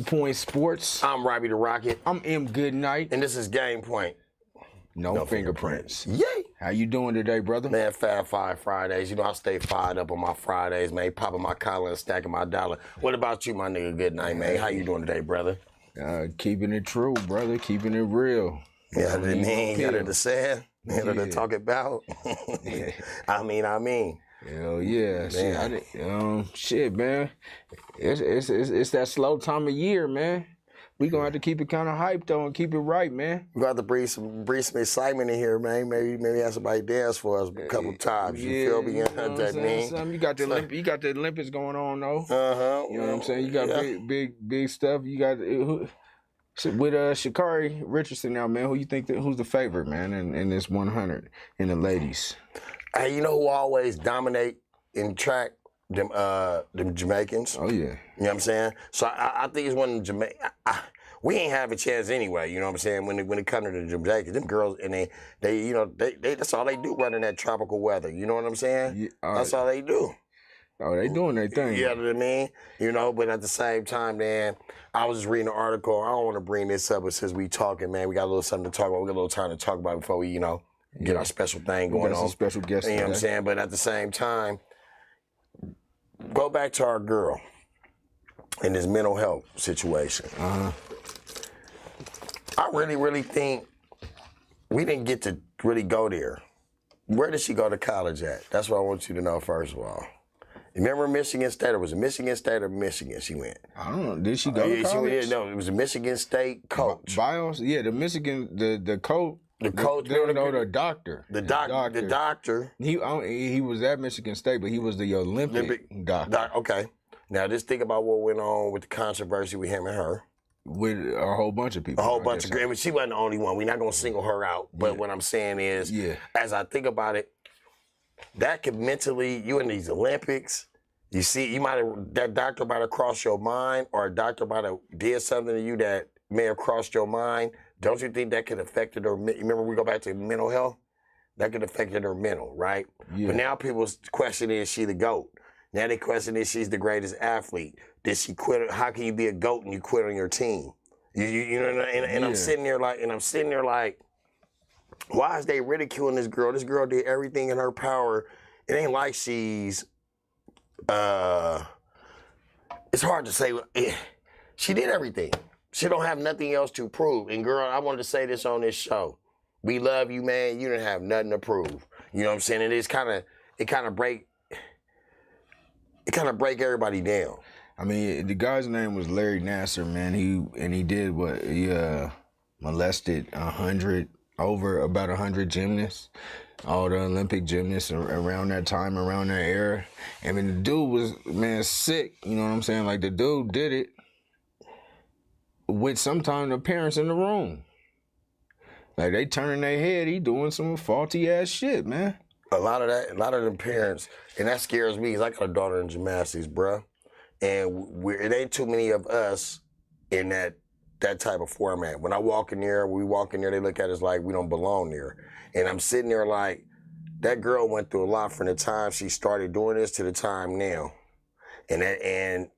2 Point Sports. I'm Robbie the Rocket. I'm M. Goodnight. And this is Game Point. No fingerprints. Yay! How you doing today, brother? Man, Fab Five Fridays. You know, I stay fired up on my Fridays, man. Popping my collar and stacking my dollar. What about you, my nigga? Good night, man. How you doing today, brother? Keeping it true, brother. Keeping it real. Yeah, I mean, got it to say, got it to talk about. I mean. Hell yeah, shit, man. It's that slow time of year, man. We gonna have to keep it kind of hyped though and keep it right, man. We got to breathe some excitement in here, man. Maybe have somebody dance for us a couple times. You feel me? You know that mean? You got the Olympics going on though. You know what I'm saying? You got big stuff. You got with Sha'Carri Richardson now, man. Who you think who's the favorite, man, in this 100 in the ladies? Hey, you know who always dominate in track? Them Jamaicans. Oh, yeah. You know what I'm saying? So I think it's one of the Jamaicans. We ain't have a chance anyway, you know what I'm saying, when it comes to the Jamaicans. Them girls, and they you know, they that's all they do running that tropical weather. You know what I'm saying? Yeah, that's all they do. Oh, they doing their thing. You know what I mean? You know, but at the same time, man, I was just reading an article. I don't want to bring this up, but since we talking, man, we got a little something to talk about. We got a little time to talk about before we, you know, get our special thing going on. Some special guests. You know what I'm saying? But at the same time, go back to our girl in this mental health situation. I really think we didn't get to really go there. Where did she go to college at? That's what I want you to know first of all. Remember Michigan State, or was it Michigan State or Michigan she went? I don't know. Did she go to college? No, it was a Michigan State coach. Bios? Yeah, the Michigan, the coach. The coach, the doctor. The doctor. He was at Michigan State, but he was the Olympic doctor. Okay. Now just think about what went on with the controversy with him and her. With a whole bunch of people. A whole bunch of girls. I mean, she wasn't the only one. We're not gonna single her out. But what I'm saying is, as I think about it, that could mentally, you in these Olympics, you see, that doctor might have crossed your mind, or a doctor might have did something to you that may have crossed your mind. Don't you think that could have affected her? Remember, we go back to mental health? That could have affected her mental, right? Yeah. But now people's question is she the GOAT? Now they question is she's the greatest athlete. Did she quit? How can you be a GOAT and you quit on your team? You know, and I'm sitting there like, why is they ridiculing this girl? This girl did everything in her power. It ain't like she's, it's hard to say. She did everything. She don't have nothing else to prove. And girl, I wanted to say this on this show. We love you, man. You didn't have nothing to prove. You know what I'm saying? It kind of break everybody down. I mean, the guy's name was Larry Nassar, man. He did what? He molested about 100 gymnasts, all the Olympic gymnasts around that time, around that era. I mean, the dude was, man, sick. You know what I'm saying? Like, the dude did it with sometimes the parents in the room. Like, they turning their head, he doing some faulty ass shit, man. A lot of them parents, and that scares me, because I got a daughter in gymnastics, bruh. And it ain't too many of us in that type of format. When we walk in there, they look at us like we don't belong there. And I'm sitting there like, that girl went through a lot from the time she started doing this to the time now. And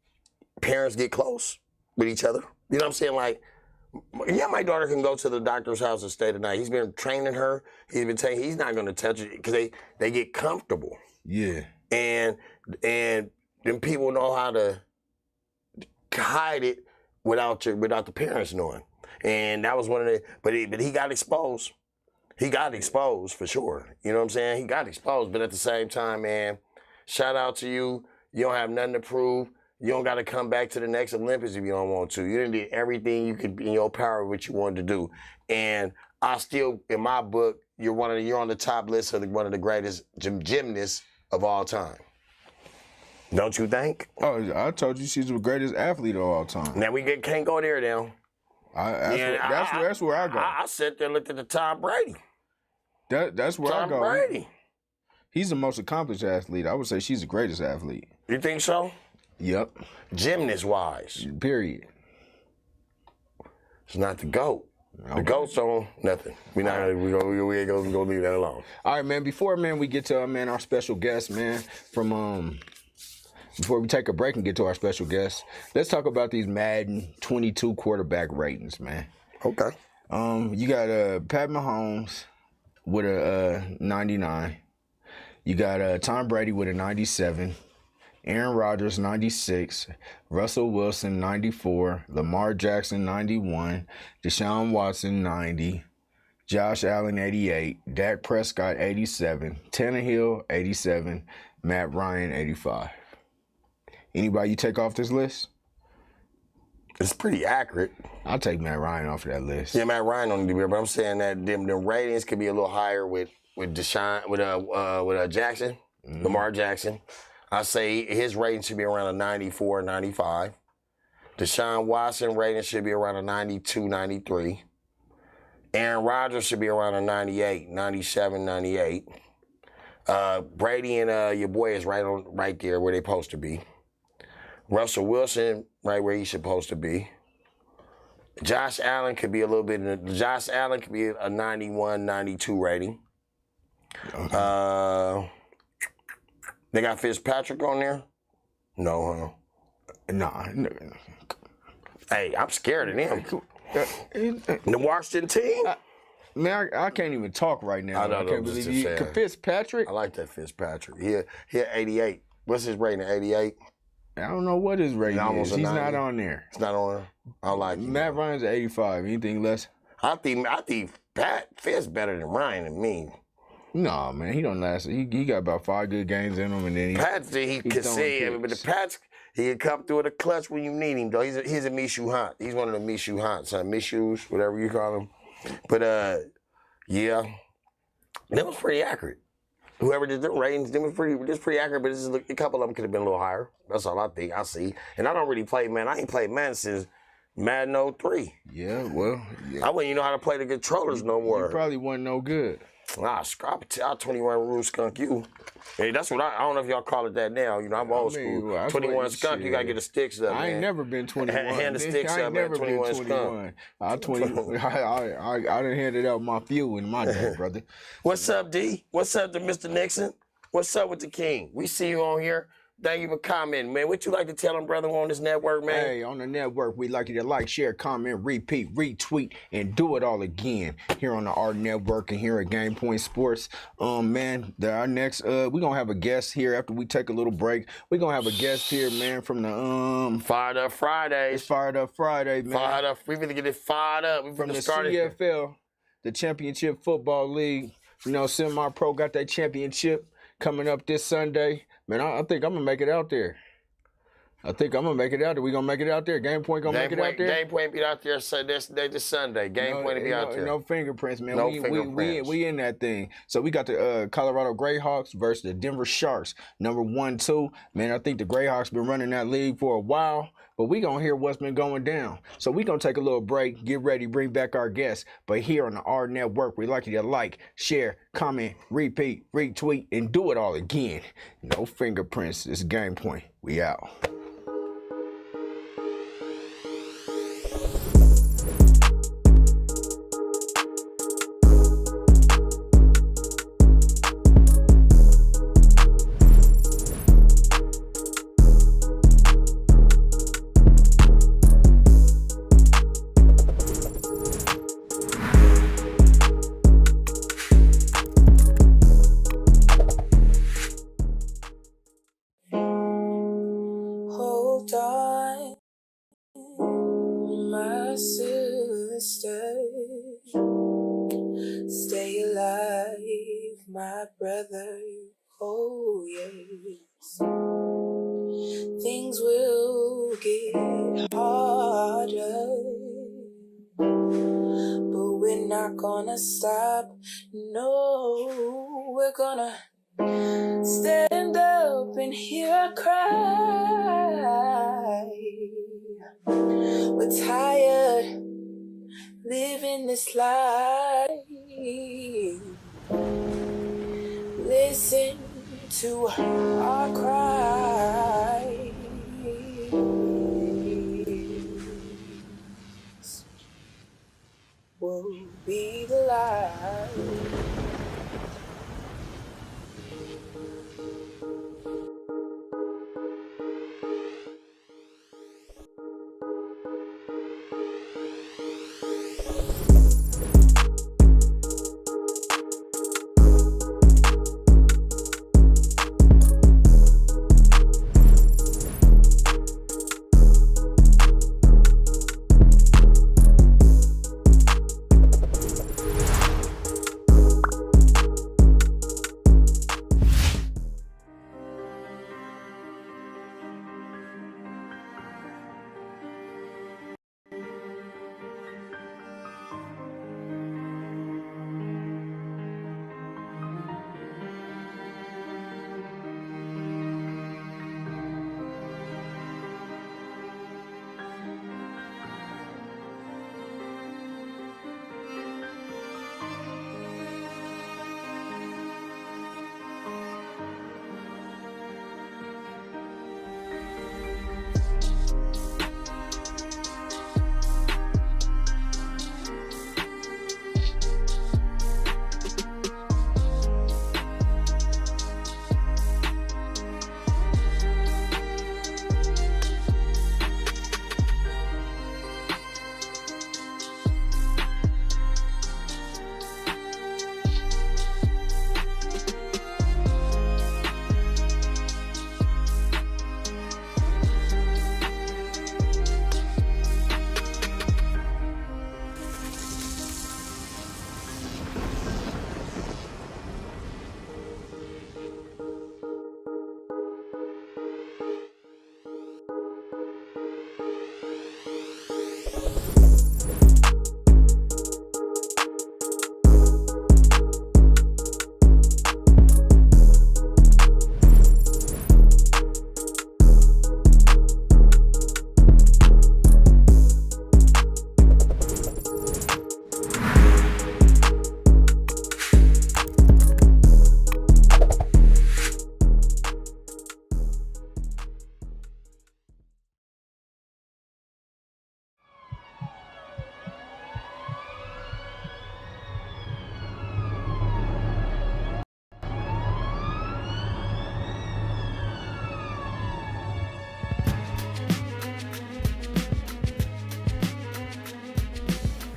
parents get close with each other. You know what I'm saying? Like, yeah, my daughter can go to the doctor's house and stay the night. He's been training her. He's been saying he's not going to touch it because they get comfortable. Yeah. And then people know how to hide it without the parents knowing. And that was one of the, but he got exposed. He got exposed for sure. You know what I'm saying? He got exposed. But at the same time, man, shout out to you. You don't have nothing to prove. You don't got to come back to the next Olympics if you don't want to. You done did everything you could in your power what you wanted to do. And I still, in my book, you're on the top list of one of the greatest gymnasts of all time. Don't you think? Oh, I told you she's the greatest athlete of all time. Now can't go there now. That's where I go. I sat there and looked at the Tom Brady. That's where I go. Tom Brady. He's the most accomplished athlete. I would say she's the greatest athlete. You think so? Yep. Gymnast-wise. Period. It's not the GOAT. Okay. The GOAT's on nothing. We ain't gonna leave that alone. All right, man. Before, man, we get to our special guest, man, from before we take a break and get to our special guest, let's talk about these Madden 22 quarterback ratings, man. Okay. You got Pat Mahomes with a 99. You got Tom Brady with a 97. Aaron Rodgers, 96. Russell Wilson, 94. Lamar Jackson, 91. Deshaun Watson, 90. Josh Allen, 88. Dak Prescott, 87. Tannehill, 87. Matt Ryan, 85. Anybody you take off this list? It's pretty accurate. I'll take Matt Ryan off of that list. Yeah, Matt Ryan on the deal, but I'm saying that them ratings could be a little higher with Deshaun, with Jackson, Lamar Jackson. I say his rating should be around a 94, 95. Deshaun Watson rating should be around a 92, 93. Aaron Rodgers should be around a 98, 97, 98. Brady and your boy is right there where they're supposed to be. Russell Wilson, right where he's supposed to be. Josh Allen could be a little bit. Josh Allen could be a 91, 92 rating. Okay. They got Fitzpatrick on there? No, huh? Nah. Hey, I'm scared of them. The Washington team? Man, I can't even talk right now. I can't believe you. Fitzpatrick? I like that Fitzpatrick. He had 88. What's his rating? 88? I don't know what his rating is. He's not on there. It's not on there? I like him. Matt Ryan's 85. Anything less? I think Fitz better than Ryan and me. No, man, he don't last. He got about 5 good games in him, and then he could see, but the Pats, he can come through with a clutch when you need him, though. He's a Minshew Hunt. He's one of the Minshew Hunts, Minshews, whatever you call him. But yeah, that was pretty accurate. Whoever did the ratings, them was pretty accurate. But a couple of them could have been a little higher. That's all I see. And I don't really play, man. I ain't played Madden since Madden 03. Yeah, well, yeah. I wouldn't even know how to play the controllers no more. You probably wasn't no good. Nah, I'll 21 rule skunk you. Hey, that's what I don't know if y'all call it that now. You know, I'm old school. 21 skunk, you gotta get the sticks up. I ain't never been 21. Hand the sticks up, man. 21 skunk. I done handed out my fuel in my day, brother. What's up, D? What's up to Mr. Nixon? What's up with the King? We see you on here. Thank you for commenting, man. What you like to tell them, brother, on this network, man? Hey, on the network, we'd like you to like, share, comment, repeat, retweet, and do it all again here on the R Network and here at Game Point Sports. Man, our next, we're going to have a guest here after we take a little break. We're going to have a guest here, man, from the Fired Up Fridays. It's Fired Up Friday, man. Fired up. We finna get it fired up. We from the CFL, the Championship Football League. You know, Semi-Pro got that championship coming up this Sunday. Man, I think I'm going to make it out there. We're going to make it out there. Game Point going to make it out there? Game Point be out there this Sunday. Game Point be out there. No fingerprints, man. No fingerprints. We in that thing. So we got the Colorado Greyhawks versus the Denver Sharks. Number 1, 2. Man, I think the Greyhawks been running that league for a while. But we going to hear what's been going down. So we going to take a little break, get ready, bring back our guests. But here on the R Network, we like you to like, share, comment, repeat, retweet, and do it all again. No fingerprints. It's Game Point. We out. Stay alive, my brother. Oh, yes. Things will get harder, but we're not gonna stop. No, we're gonna stand up and hear a cry. We're tired living this life. Listen to our cries. We'll be the light.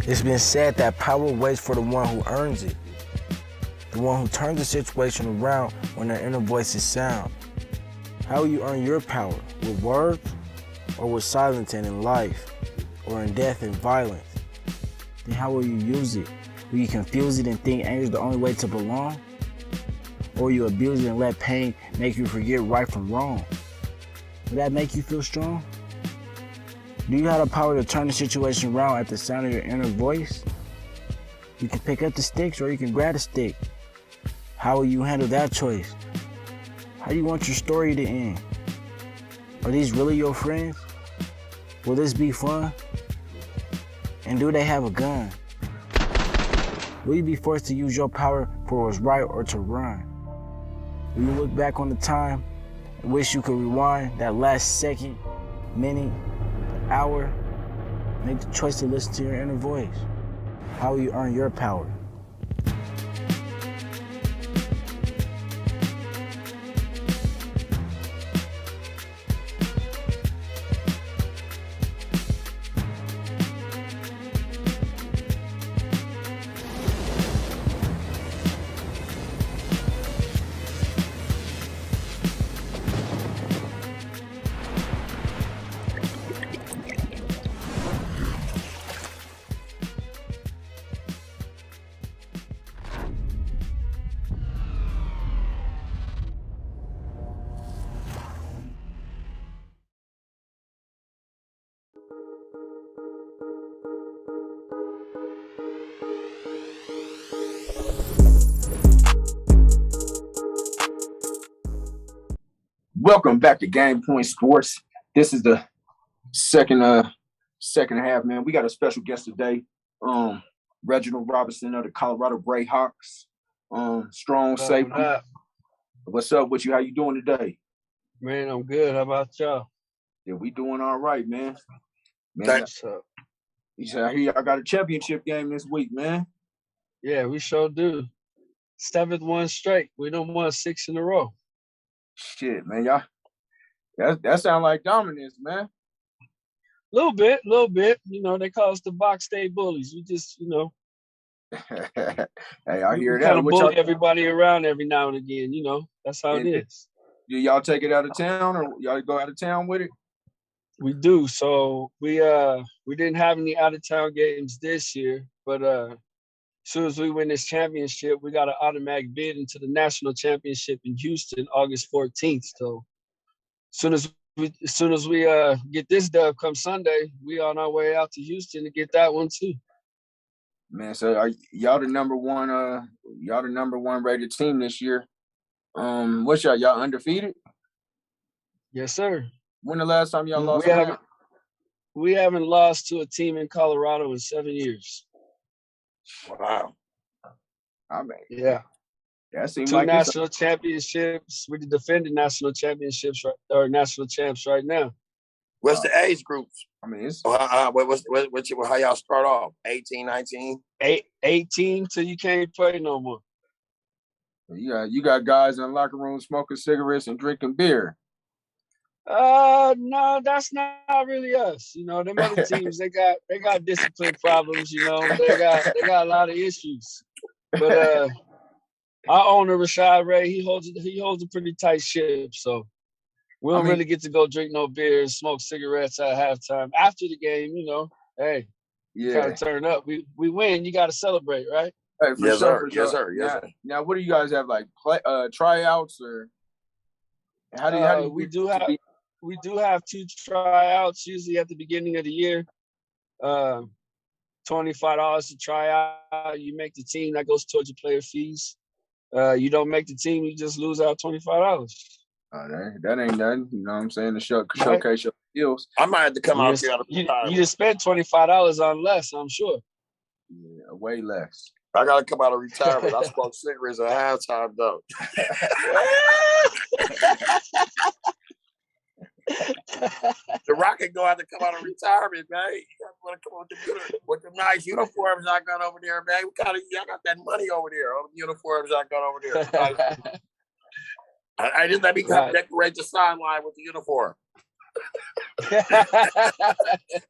It's been said that power waits for the one who earns it, the one who turns the situation around when their inner voice is sound. How will you earn your power? With words, or with silence and in life, or in death and violence? Then how will you use it? Will you confuse it and think anger is the only way to belong? Or will you abuse it and let pain make you forget right from wrong? Will that make you feel strong? Do you have the power to turn the situation around at the sound of your inner voice? You can pick up the sticks or you can grab the stick. How will you handle that choice? How do you want your story to end? Are these really your friends? Will this be fun? And do they have a gun? Will you be forced to use your power for what's right or to run? Will you look back on the time and wish you could rewind that last second, minute, hour? Make the choice to listen to your inner voice. How will you earn your power? Welcome back to Game Point Sports. This is the second half, man. We got a special guest today. Reginald Robinson of the Colorado Greyhawks. Strong safety. What's up with you? How you doing today? Man, I'm good. How about y'all? Yeah, we doing all right, man. What's up? He said, I hear y'all got a championship game this week, man. Yeah, we sure do. 7th one straight. We done won 6 in a row. Shit, man, y'all. That sound like dominance, man. Little bit. You know, they call us the Box State Bullies. We just, you know. Hey, I hear that. Kind of bully everybody around every now and again, you know. That's how it is. Do y'all take it out of town or y'all go out of town with it? We do. So we didn't have any out of town games this year, but as soon as we win this championship, we got an automatic bid into the national championship in Houston, August 14th. So as soon as we get this dub come Sunday, we on our way out to Houston to get that one too. Man, so are y'all the number one rated team this year? What's y'all undefeated? Yes, sir. When the last time y'all lost? We haven't lost to a team in Colorado in 7 years. Wow. I mean, yeah. That seems 2 like national championships. We're the defending national championships or national champs right now. What's the age groups? I mean, it's how y'all start off? 18, 19? 18 till you can't play no more. You got guys in the locker room smoking cigarettes and drinking beer. No, that's not really us. You know, them other teams, they got discipline problems. You know, they got a lot of issues. But our owner Rashad Ray, he holds a pretty tight ship. So we don't really get to go drink no beer and smoke cigarettes at halftime. After the game, you know, hey, kind of turn up. We win, you got to celebrate, right? Hey, yes, sir. Now, what do you guys have, like tryouts or how do you we do have 2 tryouts usually at the beginning of the year. $25 to try out. You make the team, that goes towards your player fees. You don't make the team, you just lose out $25. That ain't nothing. You know what I'm saying? To showcase your skills. I might have to come out here. You just spent $25 on less, I'm sure. Yeah, way less. I gotta come out of retirement. I smoke cigarettes at halftime though. The Rocket go out to come out of retirement, man. You gotta come with the nice uniforms I got over there, man. Y'all got that money over there on the uniforms I got over there. I just let me come decorate the sideline with the uniform.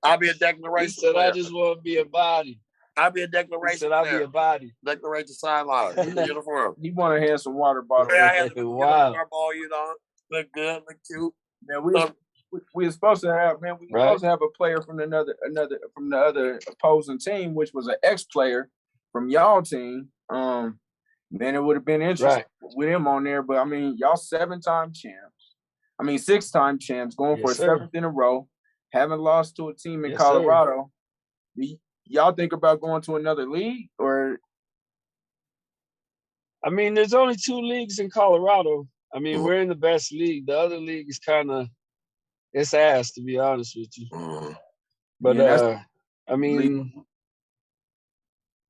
I'll be a declaration. He said, I just want to be a body. I'll be a He declaration said, "I'll be player. a body." Declaration sideline. Uniform. He want to have some water bottle. Yeah, I had the Wow. uniform ball, you know. Look good, look cute. Man, we were supposed to have supposed to have a player from from the other opposing team, which was an ex-player from y'all team. Man, it would have been interesting with him on there. But I mean, y'all 7-time champs. I mean, 6-time champs, going for a 7th in a row. Haven't lost to a team in Colorado. Y'all think about going to another league, or? I mean, there's only 2 leagues in Colorado. I mean, we're in the best league. The other league is kind of, it's ass, to be honest with you. But Yeah, I mean,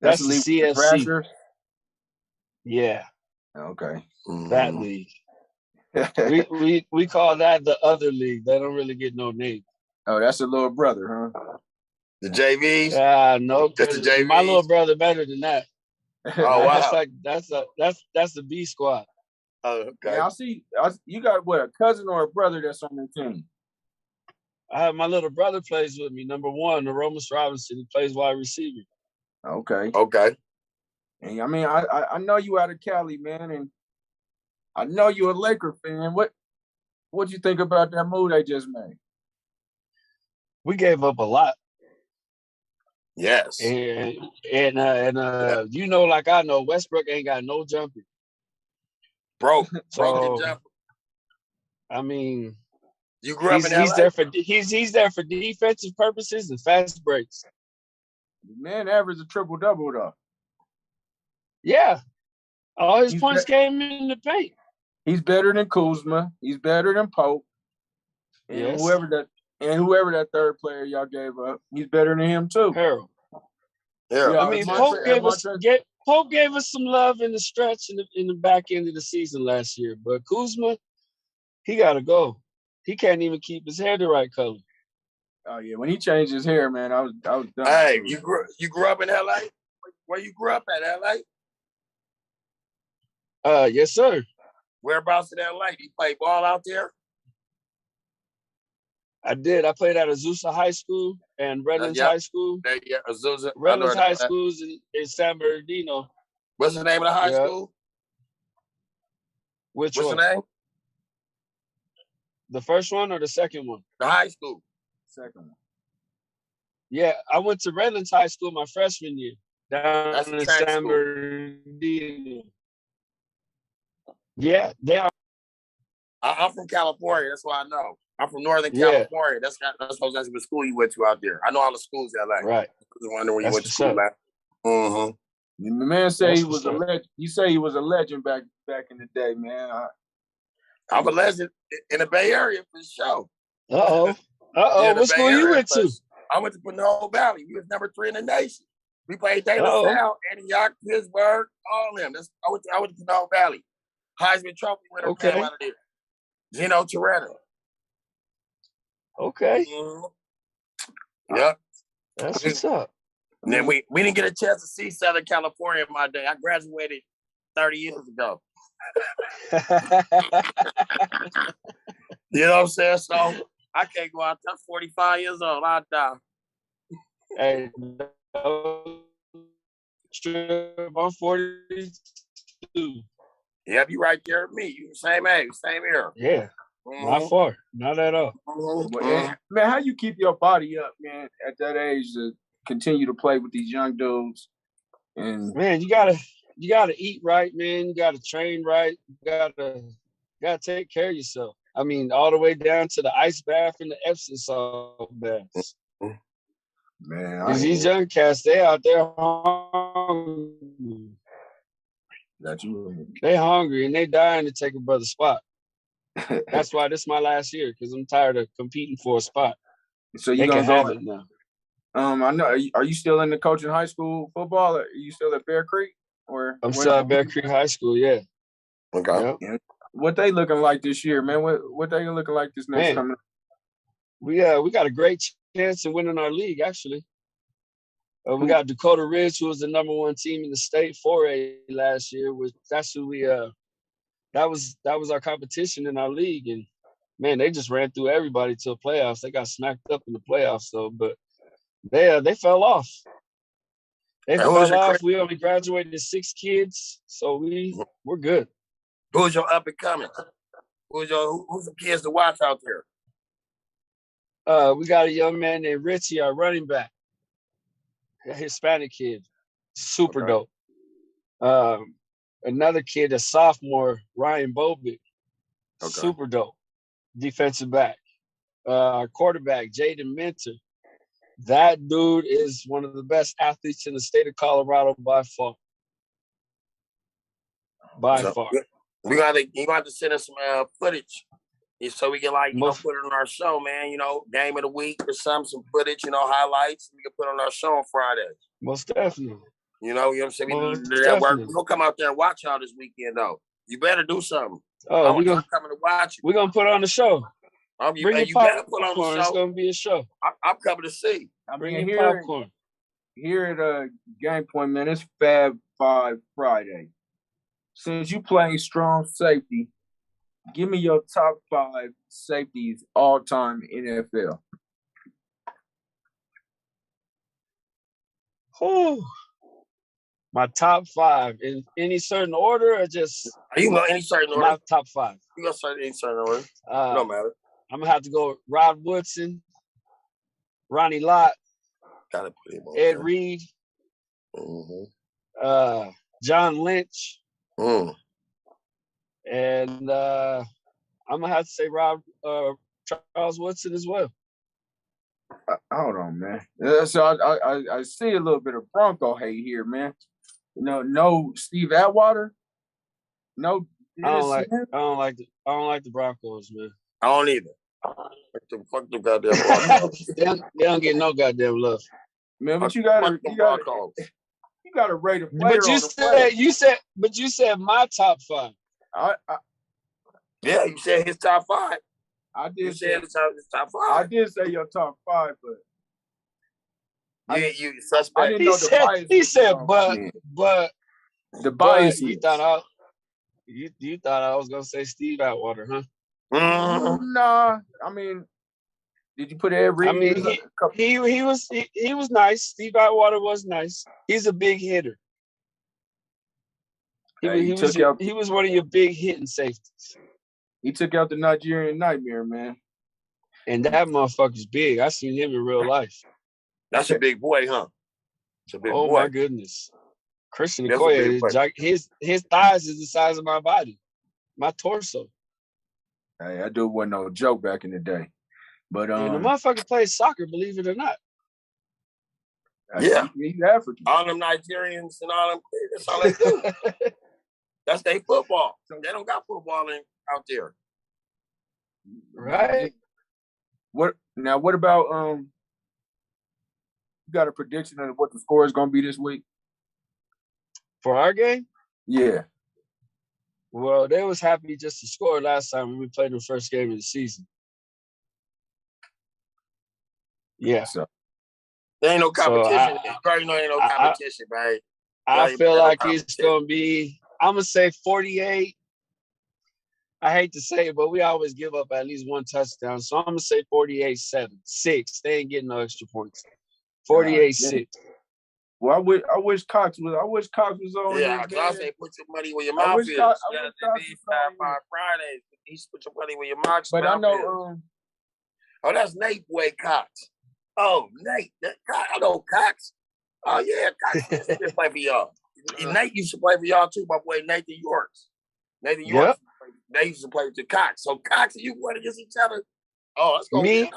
that's the the league CFC. Yeah. Okay. That league. we call that the other league. They don't really get no name. Oh, that's a little brother, huh? The JVs? No, that's the JVs. My little brother better than that. Oh wow. That's the B squad. Oh, okay. Yeah, I see you got what, a cousin or a brother that's on the team? I have my little brother plays with me, number 1, Aromas Robinson. He plays wide receiver. Okay. Okay. And I mean, I know you out of Cali, man, and I know you're a Laker fan. What'd you think about that move they just made? We gave up a lot. Yes. And you know, like I know, Westbrook ain't got no jumper. Broken jumper. I mean, you grew up in LA? He's there for defensive purposes and fast breaks. The man averaged a triple-double though. Yeah. All his points came in the paint. He's better than Kuzma. He's better than Pope. And whoever that third player y'all gave up, he's better than him too. Harold. Yeah. I mean, Pope gave us some love in the stretch in the back end of the season last year. But Kuzma, he gotta go. He can't even keep his hair the right color. Oh yeah, when he changed his hair, man, I was done. Hey, you grew up in LA? Where you grew up at, LA? Yes, sir. Whereabouts in LA? You play ball out there? I did. I played at Azusa High School and Redlands High School. Azusa. Redlands High School is in San Bernardino. What's the name of the high school? What's the name? The first one or the second one? The high school. Second one. Yeah, I went to Redlands High School my freshman year down in San Bernardino. Yeah, they are. I'm from California. That's why I know. I'm from Northern California. That's the school you went to out there. I know all the schools in LA. Right. I was wondering where you went to school at. The man say he was a legend. You say he was a legend back in the day, man. I'm a legend in the Bay Area for sure. What school you went to? I went to Pinole Valley. We was number 3 in the nation. We played De La Salle, Antioch, Pittsburgh, all of them. I went to Pinole Valley. Heisman Trophy winner came out of there. Gino Toretta. Okay. Yep. That's what's up. And then we didn't get a chance to see Southern California in my day. I graduated 30 years ago. You know what I'm saying? So I can't go out there. 45 years old. I'll die. Hey, I'm 42. Yeah, you right there with me. You same age, same era. Yeah. Not far. Not at all. Man, how you keep your body up, man, at that age to continue to play with these young dudes? And man, you gotta eat right, man. You gotta train right. You gotta take care of yourself. I mean, all the way down to the ice bath and the Epsom salt baths. Man, these young cats, they out there hungry. They hungry and they dying to take a brother's spot. That's why this is my last year, because I'm tired of competing for a spot. So you gonna have it now? I know. Are you still in the coaching high school football? Are you still at Bear Creek? I'm still at Bear Creek High School. Yeah. Okay. Yep. What they looking like this year, man? What they looking like this next coming? We got a great chance of winning our league. Actually, we got Dakota Ridge, who was the number 1 team in the state 4A last year. That's who we that was our competition in our league, and man, they just ran through everybody to the playoffs. They got smacked up in the playoffs, though, but they fell off. They And fell off. We only graduated 6 kids, so we're good. Who's your up and coming? Who's the kids to watch out there? We got a young man named Richie, our running back, a Hispanic kid, super dope. Another kid, a sophomore, Ryan Bobick, super dope, defensive back. Our quarterback, Jaden Minter, that dude is one of the best athletes in the state of Colorado by far. By far. You got to send us some footage, so we can put it on our show, man. Game of the week or some footage, highlights. We can put on our show on Fridays. Most definitely. You know what I'm saying? We're gonna come out there and watch y'all this weekend, though. You better do something. Oh, we're coming to watch you. We're gonna put on the show. Bring your popcorn. It's gonna be a show. I'm coming to see. Bring your popcorn. Here at Game Point, man, it's Fab 5 Friday. Since you playing strong safety, give me your top 5 safeties all time NFL. Whew. My top 5 in any certain order, or just? Are you going any certain order? My top 5. You gonna start any certain order? No matter. I'm gonna have to go Rod Woodson, Ronnie Lott, gotta put him on Ed there. Reed, John Lynch, and I'm gonna have to say Charles Woodson as well. Hold on, man. So I see a little bit of Bronco hate here, man. No Steve Atwater. No. I don't like the Broncos, man. I don't either. Fuck the goddamn they don't get no goddamn love, man. But you gotta rate a player. But you said my top 5. Yeah, you said his top 5. I did. You said his top 5. I did say your top 5, but you suspect. I didn't know the bias. He said, but the bias. You thought I was gonna say Steve Atwater, huh? Nah, I mean, did you put every? I mean, he was nice. Steve Atwater was nice. He's a big hitter. He was one of your big hitting safeties. He took out the Nigerian Nightmare, man. And that motherfucker's big. I seen him in real life. That's a big boy, huh? It's a big boy. Oh my goodness. Christian Okoye, his thighs is the size of my body, my torso. Hey, that dude wasn't no joke back in the day. But and the motherfucker plays soccer, believe it or not. Yeah. He's African. All them Nigerians and all them, that's all they do. That's their football. They don't got football out there. Right. What about you got a prediction of what the score is gonna be this week? For our game? Yeah. Well, they was happy just to score last time when we played the first game of the season. Yeah. So there ain't no competition. You already know there ain't no competition, right? I feel like it's going to be, I'm going to say 48. I hate to say it, but we always give up at least one touchdown. So I'm going to say 48-7. 6. They ain't getting no extra points. 48-6. Well, I wish Cox was on. Yeah, I say put your money where your mouth is. Fridays. He should put your money where your mouth is. But I know. Oh, that's Nate Boy Cox. Oh, Nate. I know Cox. Oh yeah, Cox used to play for y'all. Nate used to play for y'all too. My boy Nathan Yorks. Nathan Yorks. Yep. They used to play with the Cox. So Cox and you going against each other. Oh, that's gonna be nice.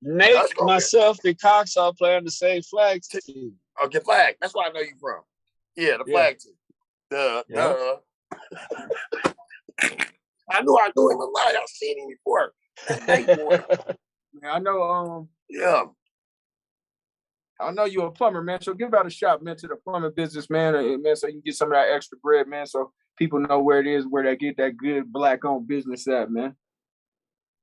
Nate, myself, and Cox all play on the same flag team. Okay, flag. That's where I know you from. Yeah, the flag team. Duh. I knew him a lot. I've seen him before. Yeah, I know. Yeah. I know you're a plumber, man. So give out a shot, man, to the plumbing business, man, so you can get some of that extra bread, man, so people know where it is, where they get that good black-owned business at, man.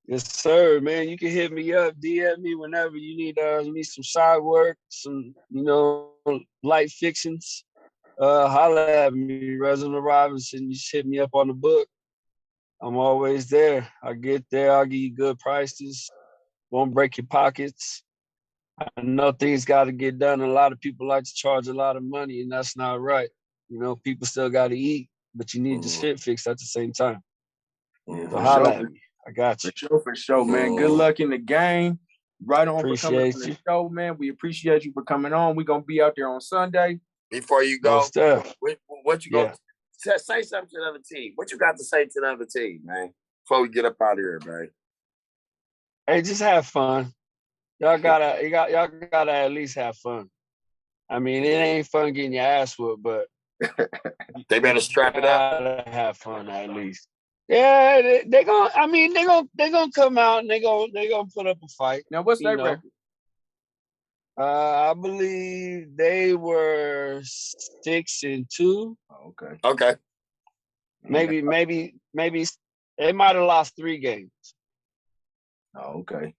Yes, sir, man. You can hit me up, DM me whenever you need some side work, some, light fixings. Holla at me, Reginald Robinson. You just hit me up on the book. I'm always there. I get there. I'll give you good prices. Won't break your pockets. I know things got to get done. A lot of people like to charge a lot of money, and that's not right. You know, people still got to eat, but you need your shit fixed at the same time. So holla at me. I got you. For sure, man. Good luck in the game. Right on for coming on the show, man. We appreciate you for coming on. We're going to be out there on Sunday. Before you go, what you going to say something to the other team? What you got to say to the other team, man, before we get up out of here, man? Hey, just have fun. Y'all gotta at least have fun. I mean, it ain't fun getting your ass whooped, but they better strap it up. Gotta have fun at least. Yeah, they gonna come out and they gonna put up a fight. Now, what's their record? I believe they were 6-2. Oh, okay. Okay. Maybe they might have lost 3 games. Oh, okay.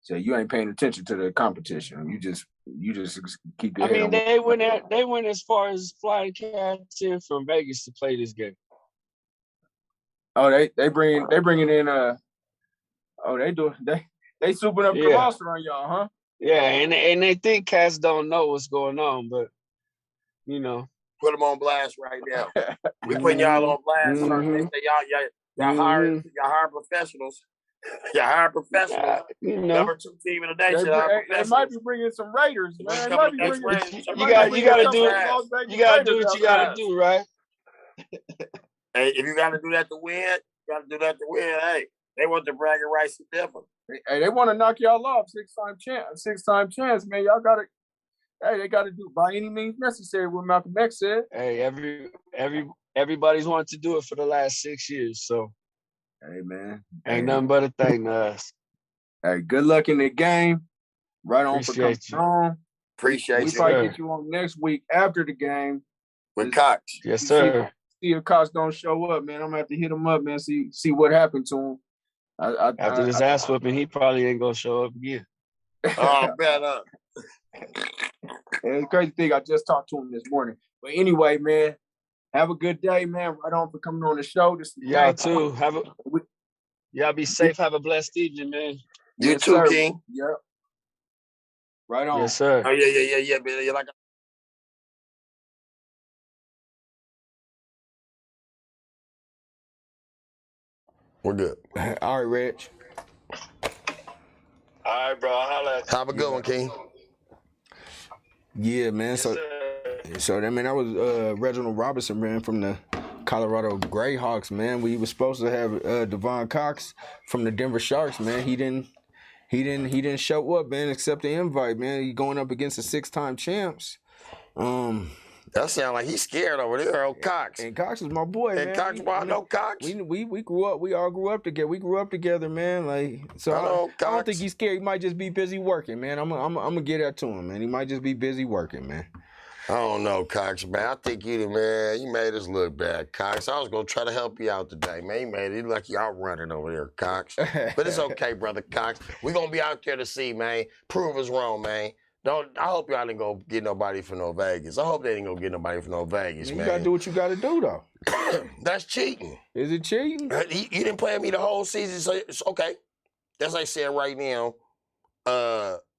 So you ain't paying attention to the competition. You just keep your head on. They went as far as flying cats in from Vegas to play this game. Oh, they bringing in they souping up the roster on y'all, huh? Yeah, and they think cats don't know what's going on, but you know, put them on blast right now. We putting y'all on blast. They say y'all hire professionals. Y'all hire professionals. Number 2 team in the nation. They might be bringing some Raiders, man. You gotta do what you gotta do, right? Hey, if you gotta do that to win, Hey, they want the bragging rights to different. Hey, they want to knock y'all off 6-time chance, man. Y'all gotta. Hey, they gotta do by any means necessary. What Malcolm X said. Hey, everybody's wanted to do it for the last 6 years, so. Hey, man. Ain't nothing but a thing to us. Hey, good luck in the game. Right on for coming on. Appreciate you. We probably get you on next week after the game. With Cox. Yes, sir. See if Cox don't show up, man. I'm going to have to hit him up, man, see what happened to him. After this ass whooping, he probably ain't going to show up again. Oh, better. It's a crazy thing. I just talked to him this morning. But anyway, man. Have a good day, man. Right on for coming on the show. Y'all too. Y'all be safe. Have a blessed evening, man. You too, sir. King. Yep. Right on. Yes, sir. Oh yeah, man. You're like. We're good. All right, Reg. All right, bro. Holla. Have a good one, King. Yeah, man. Yes, So I mean, that was Reginald Robinson, man, from the Colorado Greyhawks, man. We were supposed to have DEVON COX from the Denver Sharks, man. He didn't show up, man, accept the invite, man. He going up against the 6-time champs. That sound like he's scared over there, old Cox. And Cox is my boy, man. Cox, I know Cox. We grew up. We all grew up together. We grew up together, man. Like, so I don't think he's scared. He might just be busy working, man. I'm gonna get that to him, man. He might just be busy working, man. I don't know, Cox, man. I think you made us look bad, Cox. I was going to try to help you out today, man. You made it look like y'all running over there, Cox. But it's okay, brother Cox. We're going to be out there to see, man. Prove us wrong, man. I hope y'all didn't go get nobody for no Vegas. I hope they didn't go get nobody for no Vegas, man. You got to do what you got to do, though. That's cheating. Is it cheating? You didn't play me the whole season, so it's okay. That's like saying right now,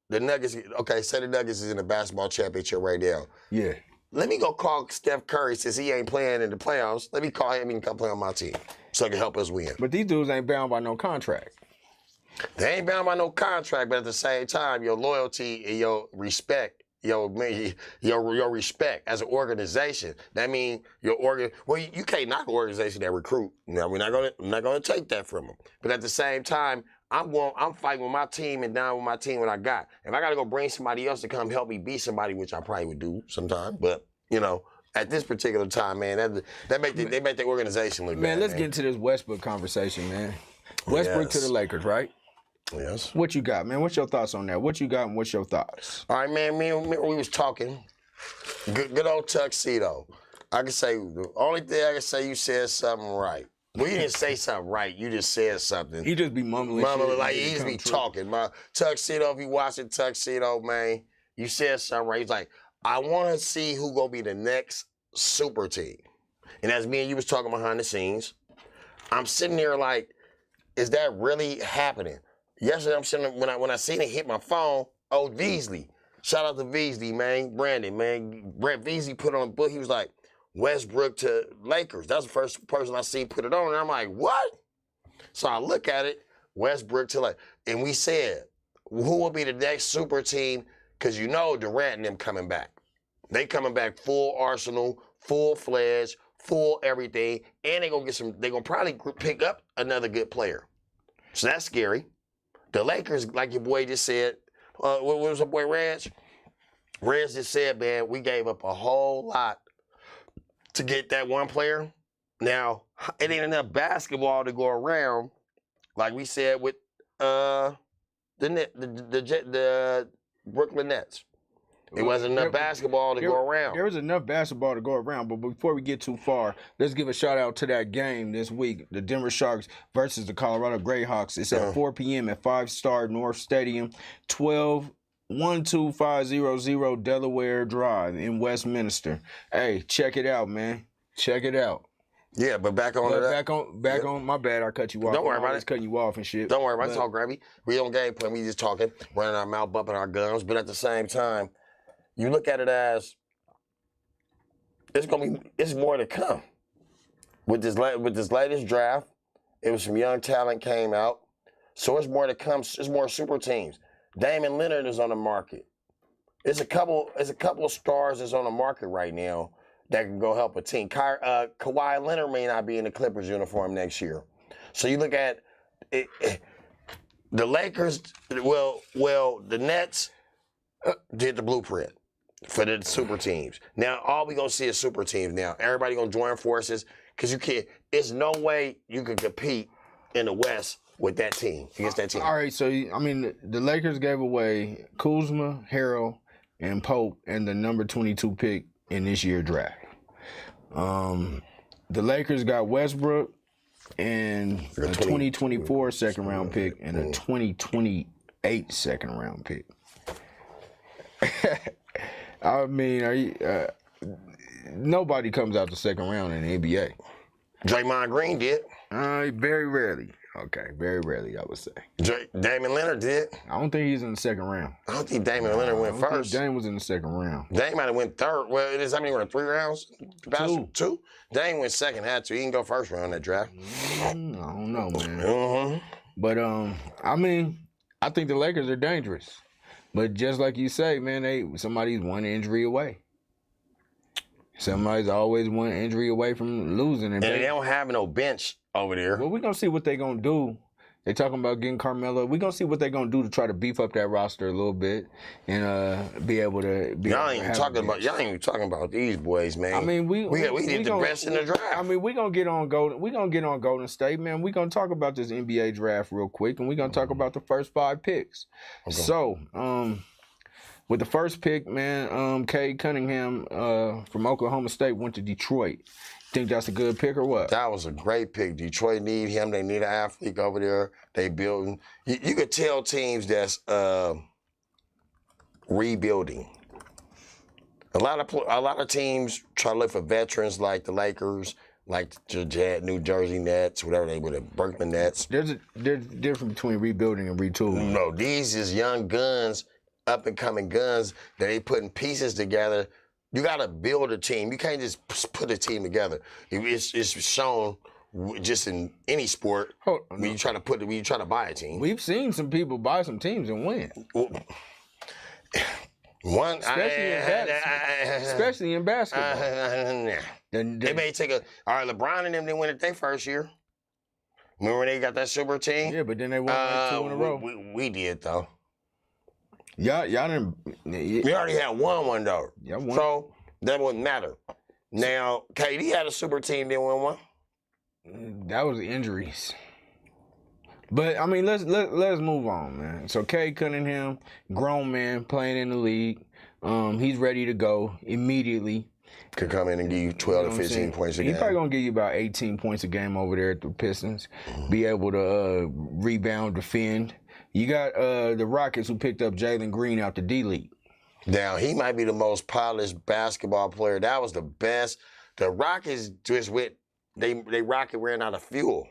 the Nuggets, say the Nuggets is in the basketball championship right now. Yeah. Let me go call Steph Curry since he ain't playing in the playoffs. Let me call him and come play on my team so he can help us win. But these dudes ain't bound by no contract. They ain't bound by no contract, but at the same time, your loyalty and your respect, your respect as an organization. That means you can't knock an organization that recruit. Now we're not gonna take that from them. But at the same time, I'm fighting with my team and down with my team what I got. If I got to go bring somebody else to come help me beat somebody, which I probably would do sometime, but at this particular time, man, they make the organization look bad. Man, let's get into this Westbrook conversation, man. Westbrook to the Lakers, right? Yes. What you got, man? What's your thoughts on that? What you got and what's your thoughts? All right, man. We was talking. Good old tuxedo. The only thing I can say, you said something right. Well, you didn't say something right. You just said something. He just be mumbling shit. Like, he just be talking. My Tuxedo, if you watching Tuxedo, man, you said something right. He's like, I want to see who going to be the next super team. And as me and you was talking behind the scenes, I'm sitting there like, is that really happening? Yesterday, I'm sitting when I seen it hit my phone, Oh, Beasley. Shout out to Beasley, man. Brandon, man. Brett Beasley put on a book. He was like, Westbrook to Lakers. That's the first person I seen put it on. And I'm like, what? So I look at it, Westbrook to like, and we said, who will be the next super team? Because you know Durant and them coming back. They coming back full arsenal, full-fledged, full everything, and they gonna probably pick up another good player. So that's scary. The Lakers, like your boy just said, what was the boy Reg? Reg just said, man, we gave up a whole lot to get that one player. Now, it ain't enough basketball to go around, like we said with the Brooklyn Nets. It wasn't enough basketball to go around. There was enough basketball to go around, but before we get too far, let's give a shout out to that game this week, the Denver Sharks versus the Colorado Greyhawks. It's at 4 p.m. at 5-Star North Stadium, 12500 Delaware Drive in Westminster. Hey, check it out, man. Check it out. Yeah, but back on back on. My bad, I cut you off. Don't worry about it. Cutting you off and shit. Don't worry about it. It's all grabby. We on game plan. We just talking, running our mouth, bumping our gums. But at the same time, you look at it as it's more to come. With this latest draft, it was some young talent came out, so it's more to come. It's more super teams. Damian Lillard is on the market. It's a couple of stars that's on the market right now that can go help a team. Kawhi Leonard may not be in the Clippers uniform next year. So you look at it, the Lakers. Well, the Nets did the blueprint for the super teams. Now all we gonna see is super teams. Now everybody gonna join forces because you can't. There's no way you can compete in the West with that team against that team. All right, so I mean the Lakers gave away Kuzma, Harrell, and Pope, and the number 22 pick in this year's draft. The Lakers got Westbrook and a 2024 second round pick and a 2028 second round pick. I mean, nobody comes out the second round in the NBA. Draymond Green did. Very rarely. Okay, very rarely, I would say. Damian Lillard did. I don't think he's in the second round. I don't think Damian Lillard went first. Dame was in the second round. Dame might have went third. Well, it is how many were in 3 rounds? Two. Dame went second, had to. He can go first round that draft. I don't know, man. But I mean, I think the Lakers are dangerous. But just like you say, man, somebody's one injury away. Somebody's always one injury away from losing. And they don't have no bench over there. Well, we're going to see what they're going to do. They talking about getting Carmelo. We're going to see what they're going to do to try to beef up that roster a little bit and be able to be y'all ain't even talking about these boys, man. I mean, we did the best in the draft. I mean, we're going to get on Golden State, man. We're going to talk about this NBA draft real quick, and we're going to talk about the first 5 picks. Okay. So, with the first pick, man, Cade Cunningham from Oklahoma State went to Detroit. Think that's a good pick or what? That was a great pick. Detroit need him. They need an athlete over there. They building. You could tell teams that's rebuilding. A lot of teams try to look for veterans like the Lakers, like the New Jersey Nets, whatever they were, the Brooklyn Nets. There's a difference between rebuilding and retooling. No, these is young guns, up and coming guns that they putting pieces together. You got to build a team. You can't just put a team together. It's shown just in any sport when you try to buy a team. We've seen some people buy some teams and win. Especially in basketball. They may take all right, LeBron and them, they win it their first year. Remember when they got that super team? Yeah, but then they won like 2 in a row. We did, though. Y'all didn't. We already had one though. Yeah, won. So that wouldn't matter. Now, KD had a super team, didn't win one. That was injuries. But I mean, let's move on, man. So Cade Cunningham, grown man playing in the league. He's ready to go immediately. Could come in and give you 12 to 15 points a game. He's probably gonna give you about 18 points a game over there at the Pistons. Be able to rebound, defend. You got the Rockets who picked up Jalen Green out the D-League. Now, he might be the most polished basketball player. That was the best. The Rockets just went, they rocket ran out of fuel.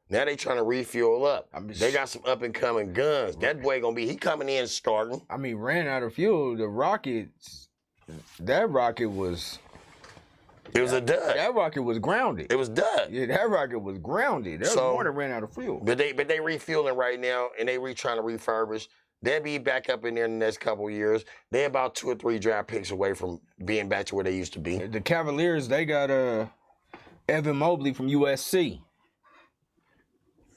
Now they trying to refuel up. They got some up and coming guns. That boy gonna be, he coming in starting. I mean, ran out of fuel. The Rockets, that rocket was. It was a dud. That rocket was grounded. It was dud. Yeah, that rocket was grounded. There was more that ran out of fuel. But they refueling right now, and they trying to refurbish. They'll be back up in there in the next couple of years. They're about 2 or 3 draft picks away from being back to where they used to be. The Cavaliers, they got Evan Mobley from USC.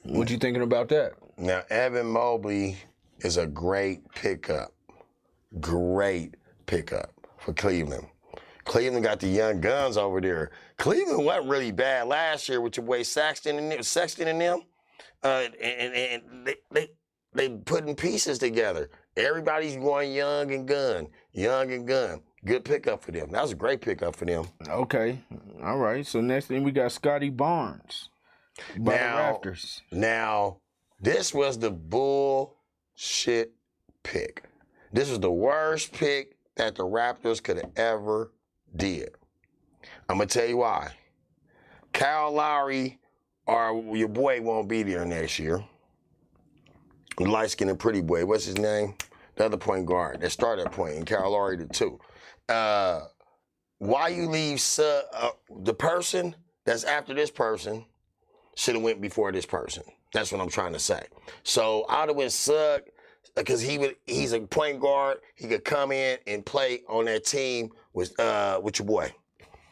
What you thinking about that? Now, Evan Mobley is a great pickup. Great pickup for Cleveland. Cleveland got the young guns over there. Cleveland wasn't really bad last year with your boy Sexton and them. And they putting pieces together. Everybody's going young and gun. Good pickup for them. That was a great pickup for them. Okay. All right. So next thing we got Scotty Barnes. By the Raptors. Now, this was the bullshit pick. This was the worst pick that the Raptors could have ever did. I'm going to tell you why. Kyle Lowry or your boy won't be there next year. The light-skinned pretty boy. What's his name? The other point guard that started at point, and Kyle Lowry did too. Why you leave the person that's after this person should have went before this person. That's what I'm trying to say. So I would have went Sugg because he's a point guard. He could come in and play on that team with your boy.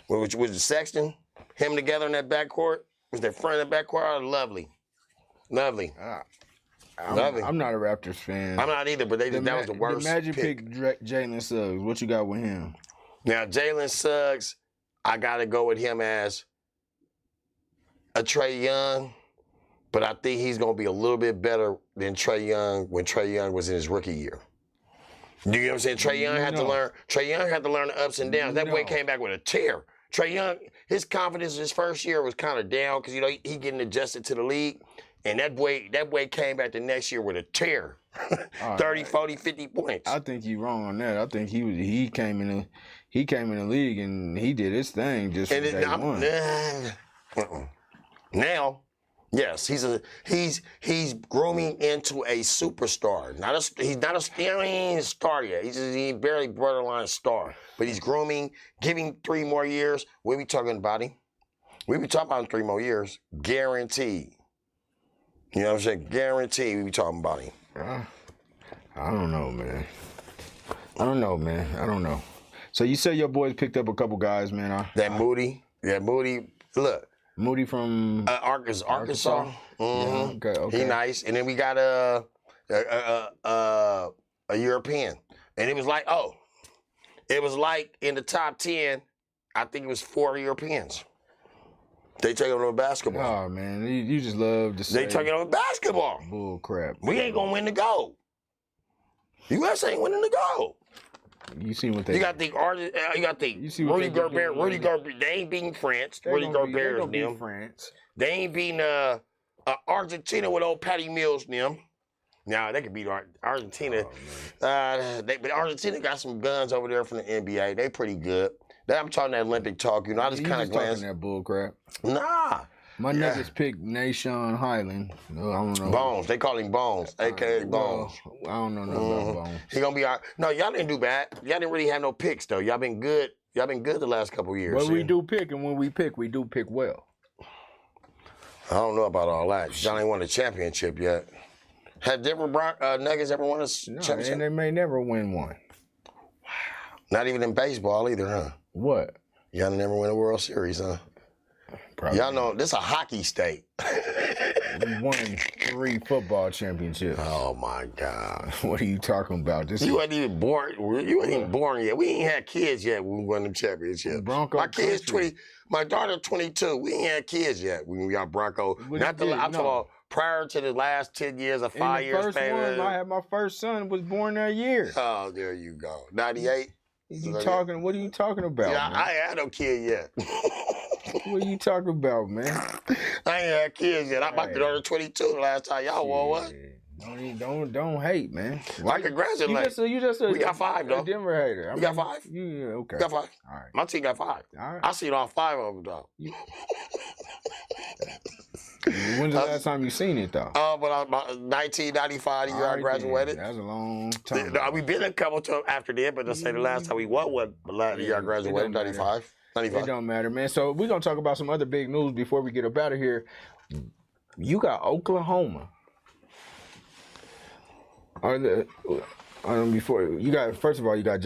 Was it Sexton? Him together in that backcourt? Was that front of that backcourt? Lovely. Lovely. I'm not a Raptors fan. I'm not either, but that was the worst the Magic pick. Jalen Suggs. What you got with him? Now, Jalen Suggs, I got to go with him as a Trae Young, but I think he's going to be a little bit better than Trae Young when Trae Young was in his rookie year. You know what I'm saying? Trae Young had to learn the ups and downs. That boy came back with a tear. Trae Young, his confidence his first year was kind of down because, he getting adjusted to the league. And that boy came back the next year with a tear. 30, 40, 50 points. I think you're wrong on that. I think he came in the league and he did his thing just from day one. Now, yes, he's grooming into a superstar. He ain't a star yet. He's barely borderline star. But he's grooming, giving 3 more years. We'll be talking about him. We'll be talking about him 3 more years. Guaranteed. You know what I'm saying? Guaranteed we'll be talking about him. I don't know, man. I don't know. So you say your boys picked up a couple guys, man. Moody. Look. Moody from Arkansas. Mm-hmm. Yeah, okay. He nice. And then we got a European. And it was like in the top 10, I think it was 4 Europeans. They taking over basketball. Oh, man. You just love to say. They taking over basketball. Bull crap. We ain't going to win the gold. U.S. ain't winning the gold. You see what they You got the Rudy Gobert. They ain't beating France. Rudy Gobert is them. France. They ain't beating Argentina with old Patty Mills them. Now they could beat Argentina. But Argentina got some guns over there from the NBA. They pretty good. I'm talking that Olympic talk. I just kind of glanced. That bull crap. Nah. My niggas picked Nashawn Highland. No, I don't know. Bones. They call him Bones, a.k.a. Bones. I don't know nothing about Bones. He gonna be all right. No, y'all didn't do bad. Y'all didn't really have no picks, though. Y'all been good. Y'all been good the last couple of years. But we do pick, and when we do pick well. I don't know about all that. Y'all ain't won a championship yet. Have Denver Nuggets ever won a championship? And they may never win one. Not even in baseball either, huh? What? Y'all never win a World Series, huh? Probably. Y'all know this a hockey state. We won 3 football championships. Oh my God! What are you talking about? You wasn't even born. You wasn't even born yet. We ain't had kids yet when we won them championships. My kids 20. My daughter 22. We ain't had kids yet when we got Bronco. I'm talking about prior to the last 10 years or 5 years. The first one, I had my first son was born that year. Oh, there you go. 98. What are you talking about? Yeah, man? I ain't had no kid yet. What are you talking about, man? I ain't had kids yet. My daughter 22 the last time y'all won what? Don't hate, man. I congratulate. You just we got 5 though. Denver hater. We got 5. Yeah, okay. We got 5. All right. My team got 5. All right. I seen all 5 of them though. When's the last time you seen it though? But 1995, the year I graduated. That's a long time. We've been a couple times after that, but let's say the last time we won was the year I graduated, 95. It don't matter, man. So we're gonna talk about some other big news before we get up out of here. You got Oklahoma. Before you got, first of all, you got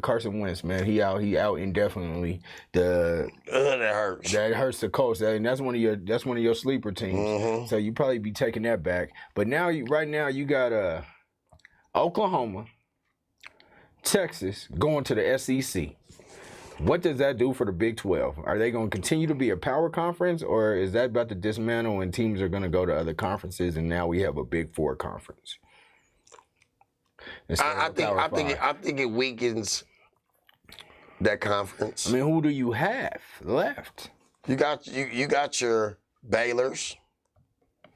Carson Wentz, man. He out indefinitely. That hurts. That hurts the Colts, and that's one of your sleeper teams. So you probably be taking that back. But now, right now, you got Oklahoma, Texas going to the SEC. What does that do for the Big 12? Are they going to continue to be a power conference, or is that about to dismantle and teams are going to go to other conferences, and now we have a Big 4 conference? I think it weakens that conference. I mean, who do you have left? You got your Baylors.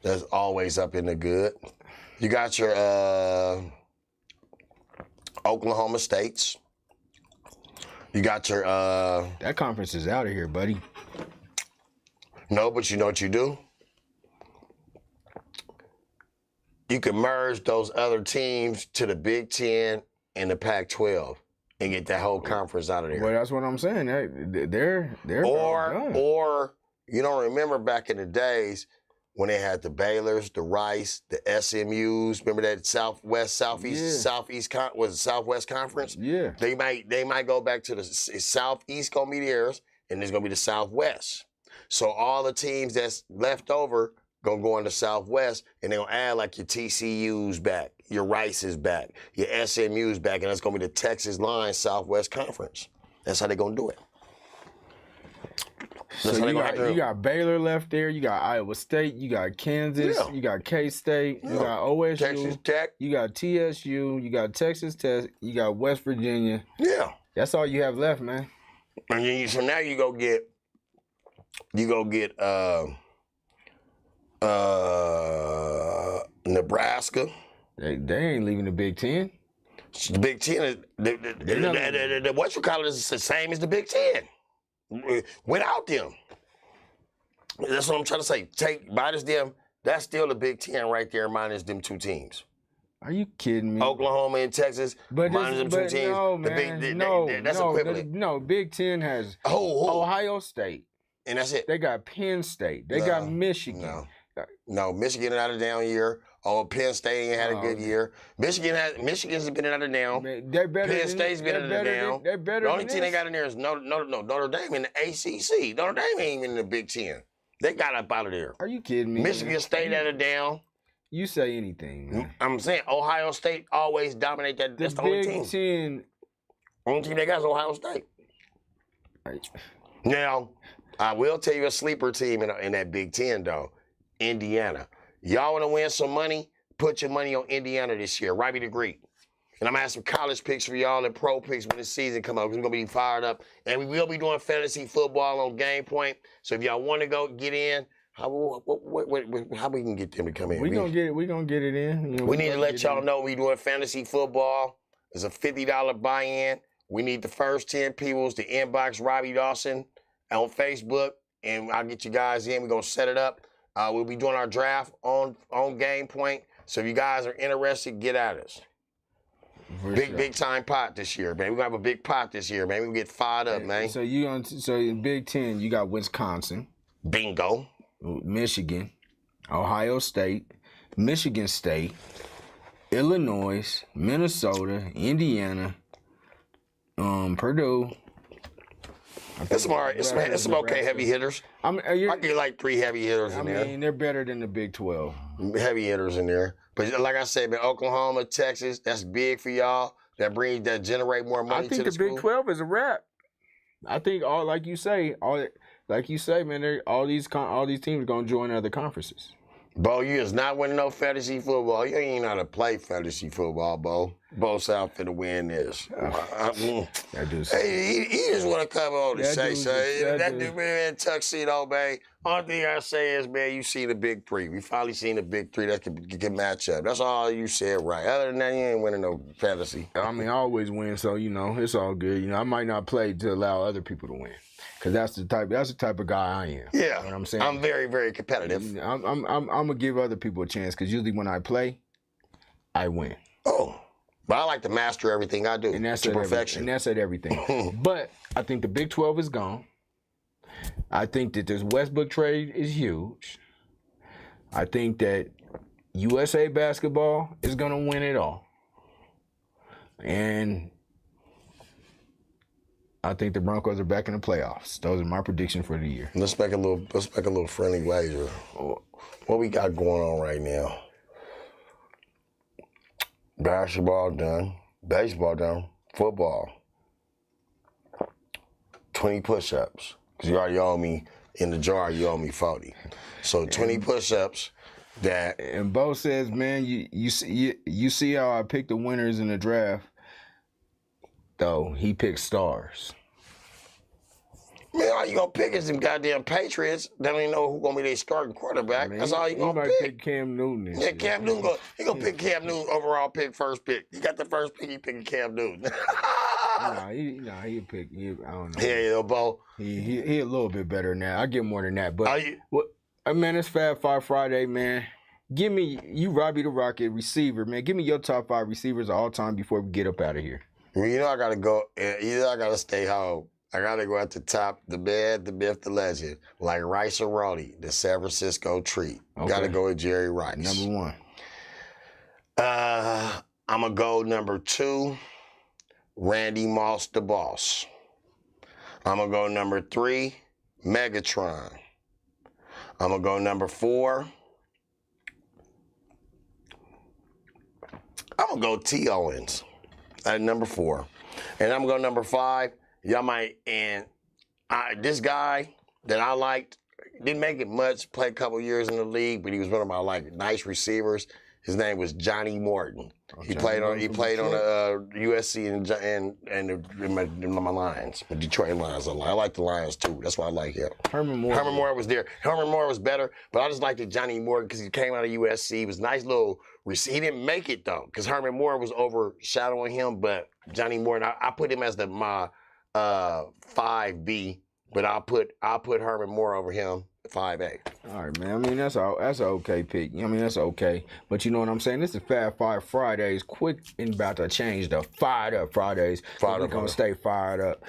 That's always up in the good. You got your Oklahoma States. You got your that conference is out of here, buddy. No, but you know what you do? You can merge those other teams to the Big 10 and the Pac-12 and get that whole conference out of there. Well, that's what I'm saying. They're or you don't remember back in the days when they had the Baylors, the Rice, the SMUs. Remember that Southwest Conference? Yeah. They might go back to the Southeast gonna be theirs, and there's gonna be the Southwest. So all the teams that's left over gonna go in the Southwest, and they're gonna add like your TCU's back, your Rice's back, your SMU's back, and that's gonna be the Texas Line Southwest Conference. That's how they're gonna do it. So you got Baylor left there, you got Iowa State, you got Kansas, you got K-State, you got OSU, Texas Tech, you got TSU, you got Texas Tech, you got West Virginia. Yeah. That's all you have left, man. And then so now you go get Nebraska. They ain't leaving the Big 10. The Big 10 is the what you call it is the same as the Big 10. Without them. That's what I'm trying to say. Minus them, that's still the Big 10 right there, minus them two teams. Are you kidding me? Oklahoma and Texas, minus them two teams. No, man. That's equivalent. No, Big 10 has Ohio State. And that's it. They got Penn State. They got Michigan. No, Michigan had a down year. Oh, Penn State ain't had a good year. Michigan's been in and down. They're better. Penn State's been in and down. They're better. The only team they got in there is Notre Dame in the ACC. Notre Dame ain't in the Big 10. They got up out of there. Are you kidding me? Michigan State had a down. You say anything, man. I'm saying Ohio State always dominate that. That's the only team. Big 10. Only team they got is Ohio State. Now, I will tell you a sleeper team in that Big 10, though. Indiana. Y'all want to win some money? Put your money on Indiana this year. Robbie the Greek. And I'm going to have some college picks for y'all and pro picks when the season come up. We're going to be fired up. And we will be doing fantasy football on Game Point. So if y'all want to go get in, how we can get them to come in? We're going to get it in. You know, we need to let y'all know we doing fantasy football. It's a $50 buy-in. We need the first 10 people to inbox Robbie Dawson on Facebook. And I'll get you guys in. We're going to set it up. We'll be doing our draft on Game Point. So if you guys are interested, get at us. Big time pot this year, man. We're gonna have a big pot this year, man. We get fired up, man. So in Big 10, you got Wisconsin. Bingo. Michigan, Ohio State, Michigan State, Illinois, Minnesota, Indiana, Purdue. It's some okay heavy hitters. I get like 3 heavy hitters in there. I mean, they're better than the Big 12. Heavy hitters in there. But like I said, man, Oklahoma, Texas, that's big for y'all. That generate more money to the school. I think the Big 12 is a wrap. I think like you say, man, all these teams are gonna join other conferences. Bo, you is not winning no fantasy football. You ain't know how to play fantasy football, Bo. Bo's out for the win this. Hey, he just want to come on and say something. That dude, man, tuxedo, man. Only thing I say is, man, you see the big three. We finally seen the big three that can match up. That's all you said right. Other than that, you ain't winning no fantasy. I mean, I always win, so, it's all good. I might not play to allow other people to win. Cause that's the type of guy I am. Yeah, you know what I'm saying. I'm very, very competitive. I'm gonna give other people a chance because usually when I play, I win. Oh, but I like to master everything I do. And that's to perfection. And that's at everything. But I think the Big 12 is gone. I think that this Westbrook trade is huge. I think that USA basketball is gonna win it all. And I think the Broncos are back in the playoffs. Those are my predictions for the year. Let's make a little friendly wager. What we got going on right now? Basketball done, baseball done, football. 20 push-ups. Because you already owe me, in the jar, you owe me 40. So 20 push-ups that... And Bo says, man, you see how I picked the winners in the draft? Though, he picked stars. Man, all you gonna pick is them goddamn Patriots. They don't even know who's gonna be their starting quarterback. Man, that's all you gonna pick. pick. Pick Cam Newton. Yeah, Cam Newton. He gonna pick Cam Newton overall pick, first pick. You got the first pick, he picking Cam Newton. he pick. I don't know. Yeah, Bo. He a little bit better now. I get more than that. But man, it's Fab Five Friday, man. Give me Robbie the Rocket receiver, man. Give me your top 5 receivers of all time before we get up out of here. Well, you know I gotta go. You know I gotta stay home. I gotta go at the top, the man, the myth, the legend, like Rice and Rody, the San Francisco treat. Okay. Gotta go with Jerry Rice. Number 1. I'm gonna go number 2, Randy Moss, the boss. I'm gonna go number 3, Megatron. I'm gonna go number 4. I'm gonna go T. Owens at number 4, and I'm gonna go number 5. Y'all might, and this guy that I liked, didn't make it much, played a couple years in the league, but he was one of my nice receivers. His name was Johnny Morton. He played on USC and my Lions, my Detroit Lions. I like the Lions too. That's why I like him. Herman Moore was there. Herman Moore was better, but I just liked Johnny Morton because he came out of USC. He was a nice little receiver. He didn't make it though, because Herman Moore was overshadowing him. But Johnny Morton, I put him as my 5B, but I'll put Herman Moore over him 5A. All right, man. I mean, that's an okay pick. I mean, that's okay. But you know what I'm saying? This is Fab Five Fridays. Quick and about to change the Fired Up Fridays. We're going to stay fired up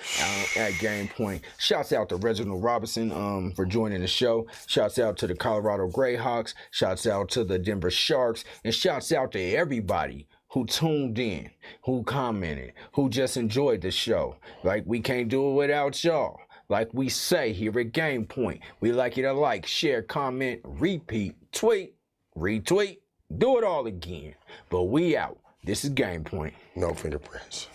at Game Point. Shouts out to Reginald Robinson for joining the show. Shouts out to the Colorado Greyhawks. Shouts out to the Denver Sharks. And shouts out to everybody who tuned in, who commented, who just enjoyed the show. Like, we can't do it without y'all. Like we say here at Game Point, we like you to like, share, comment, repeat, tweet, retweet, do it all again. But we out. This is Game Point. No fingerprints.